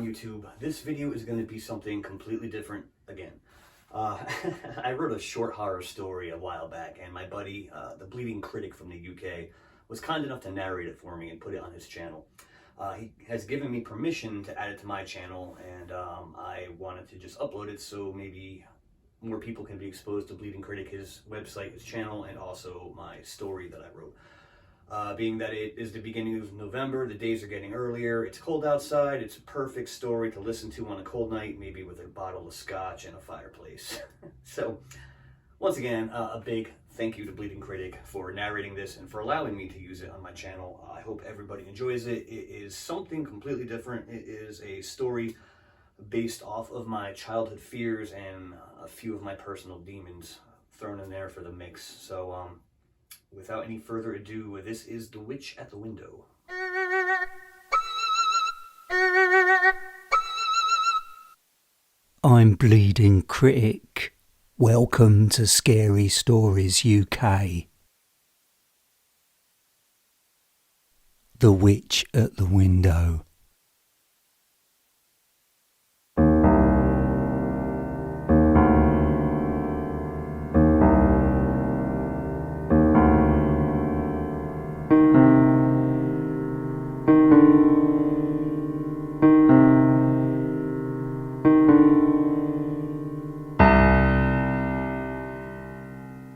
YouTube. This video is going to be something completely different again. I wrote a short horror story a while back, and my buddy, the Bleeding Critic from the UK, was kind enough to narrate it for me and put it on his channel. He has given me permission to add it to my channel, and I wanted to just upload it so maybe more people can be exposed to Bleeding Critic, his website, his channel, and also my story that I wrote. Being that it is the beginning of November, the days are getting earlier, it's cold outside, it's a perfect story to listen to on a cold night, maybe with a bottle of scotch and a fireplace. So, once again, a big thank you to Bleeding Critic for narrating this and for allowing me to use it on my channel. I hope everybody enjoys it. It is something completely different. It is a story based off of my childhood fears and a few of my personal demons thrown in there for the mix. So, without any further ado, this is The Witch at the Window. I'm Bleeding Critic. Welcome to Scary Stories UK. The Witch at the Window.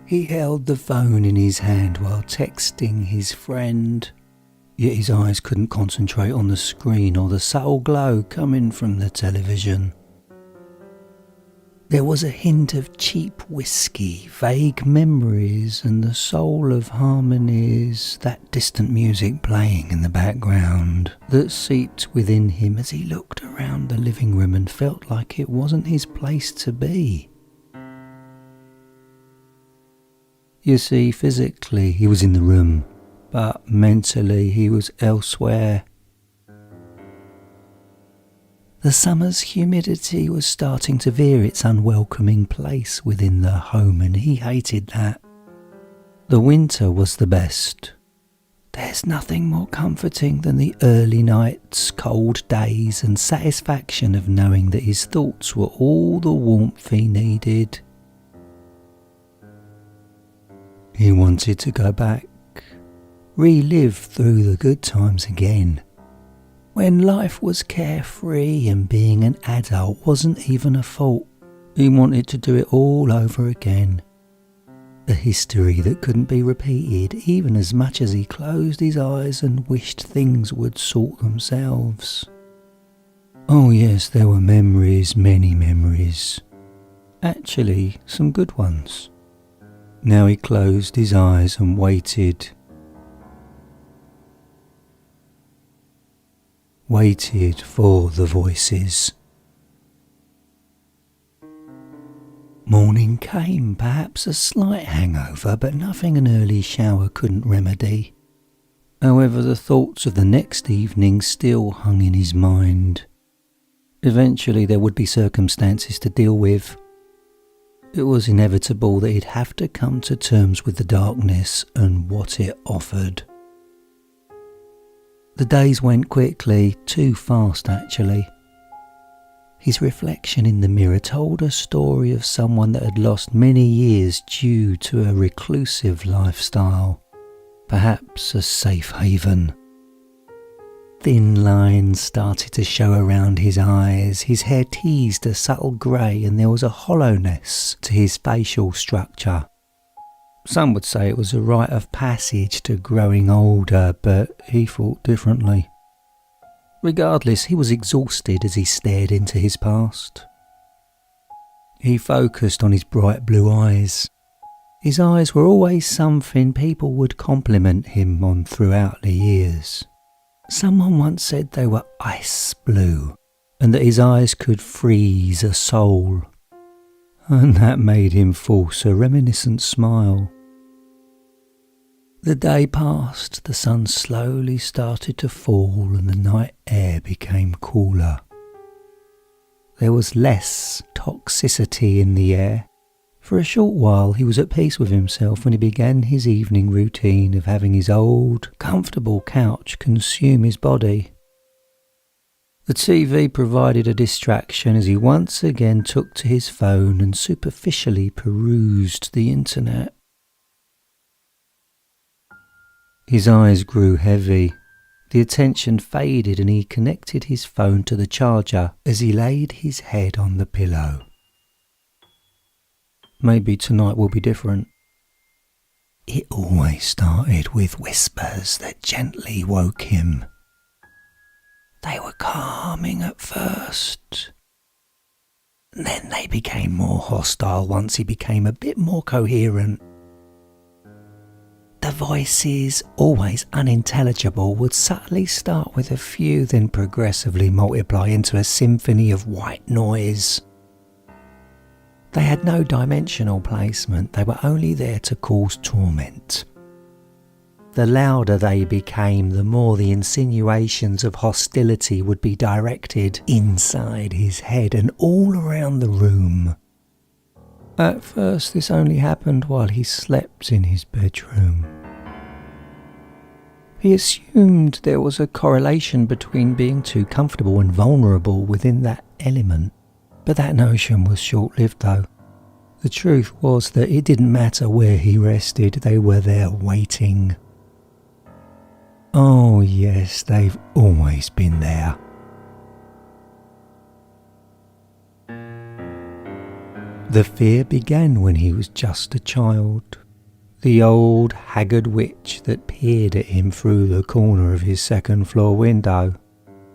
He held the phone in his hand while texting his friend, yet his eyes couldn't concentrate on the screen or the subtle glow coming from the television. There was a hint of cheap whiskey, vague memories, and the soul of harmonies, that distant music playing in the background, that seeped within him as he looked around the living room and felt like it wasn't his place to be. You see, physically he was in the room, but mentally he was elsewhere. The summer's humidity was starting to veer its unwelcoming place within the home, and he hated that. The winter was the best. There's nothing more comforting than the early nights, cold days, and satisfaction of knowing that his thoughts were all the warmth he needed. He wanted to go back, relive through the good times again, when life was carefree and being an adult wasn't even a fault. He wanted to do it all over again. A history that couldn't be repeated, even as much as he closed his eyes and wished things would sort themselves. Oh yes, there were memories, many memories. Actually, some good ones. Now he closed his eyes and waited. Waited for the voices. Morning came, perhaps a slight hangover, but nothing an early shower couldn't remedy. However, the thoughts of the next evening still hung in his mind. Eventually there would be circumstances to deal with. It was inevitable that he'd have to come to terms with the darkness and what it offered. The days went quickly, too fast actually. His reflection in the mirror told a story of someone that had lost many years due to a reclusive lifestyle, perhaps a safe haven. Thin lines started to show around his eyes, his hair teased a subtle grey, and there was a hollowness to his facial structure. Some would say it was a rite of passage to growing older, but he thought differently. Regardless, he was exhausted as he stared into his past. He focused on his bright blue eyes. His eyes were always something people would compliment him on throughout the years. Someone once said they were ice blue, and that his eyes could freeze a soul, and that made him force a reminiscent smile. The day passed, the sun slowly started to fall, and the night air became cooler. There was less toxicity in the air. For a short while he was at peace with himself when he began his evening routine of having his old, comfortable couch consume his body. The TV provided a distraction as he once again took to his phone and superficially perused the internet. His eyes grew heavy. The attention faded and he connected his phone to the charger as he laid his head on the pillow. Maybe tonight will be different. It always started with whispers that gently woke him. They were calming at first. Then they became more hostile once he became a bit more coherent. The voices, always unintelligible, would subtly start with a few, then progressively multiply into a symphony of white noise. They had no dimensional placement, they were only there to cause torment. The louder they became, the more the insinuations of hostility would be directed inside his head and all around the room. At first, this only happened while he slept in his bedroom. He assumed there was a correlation between being too comfortable and vulnerable within that element, but that notion was short-lived though. The truth was that it didn't matter where he rested, they were there waiting. Oh yes, they've always been there. The fear began when he was just a child. The old, haggard witch that peered at him through the corner of his second-floor window,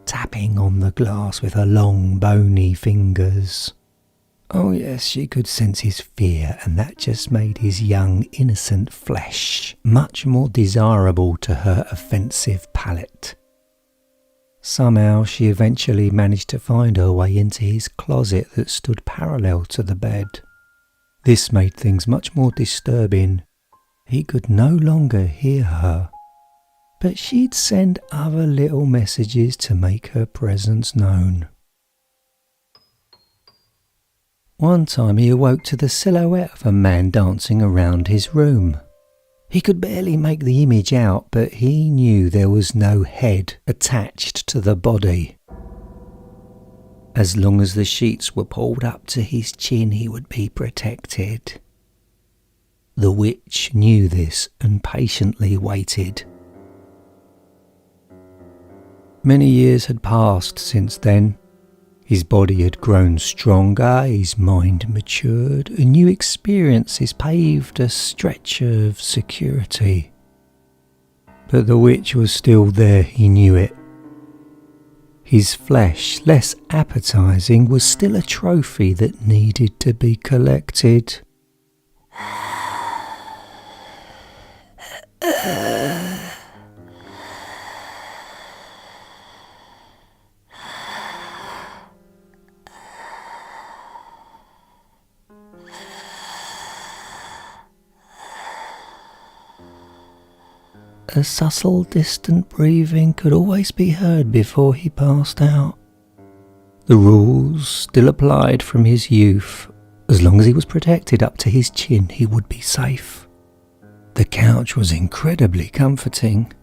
tapping on the glass with her long, bony fingers. Oh yes, she could sense his fear, and that just made his young, innocent flesh much more desirable to her offensive palate. Somehow she eventually managed to find her way into his closet that stood parallel to the bed. This made things much more disturbing. He could no longer hear her, but she'd send other little messages to make her presence known. One time he awoke to the silhouette of a man dancing around his room. He could barely make the image out, but he knew there was no head attached to the body. As long as the sheets were pulled up to his chin, he would be protected. The witch knew this and patiently waited. Many years had passed since then. His body had grown stronger, his mind matured, and new experiences paved a stretch of security. But the witch was still there, he knew it. His flesh, less appetizing, was still a trophy that needed to be collected. A subtle, distant breathing could always be heard before he passed out. The rules still applied from his youth. As long as he was protected up to his chin, he would be safe. The couch was incredibly comforting.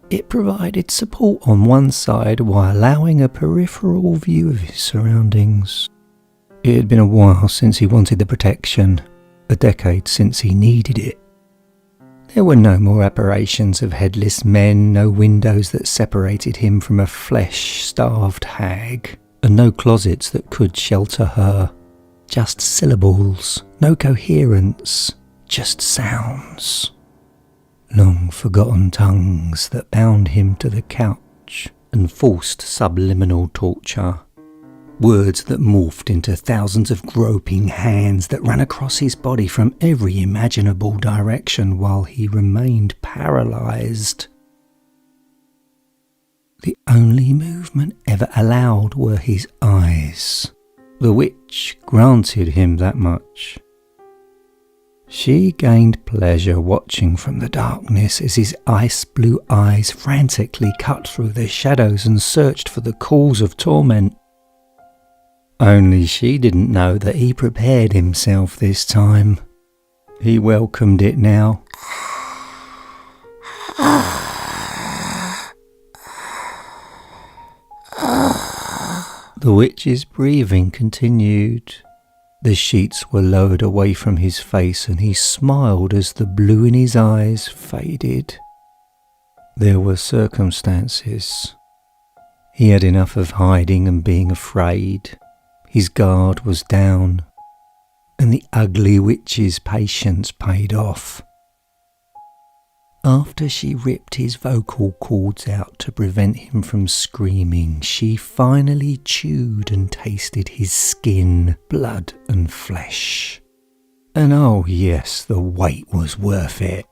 It provided support on one side while allowing a peripheral view of his surroundings. It had been a while since he wanted the protection, a decade since he needed it. There were no more apparitions of headless men, no windows that separated him from a flesh-starved hag, and no closets that could shelter her. Just syllables, no coherence, just sounds. Long-forgotten tongues that bound him to the couch and forced subliminal torture. Words that morphed into thousands of groping hands that ran across his body from every imaginable direction while he remained paralyzed. The only movement ever allowed were his eyes. The witch granted him that much. She gained pleasure watching from the darkness as his ice-blue eyes frantically cut through the shadows and searched for the cause of torment. Only she didn't know that he prepared himself this time. He welcomed it now. The witch's breathing continued. The sheets were lowered away from his face and he smiled as the blue in his eyes faded. There were circumstances. He had enough of hiding and being afraid. His guard was down, and the ugly witch's patience paid off. After she ripped his vocal cords out to prevent him from screaming, she finally chewed and tasted his skin, blood and flesh. And oh yes, the wait was worth it.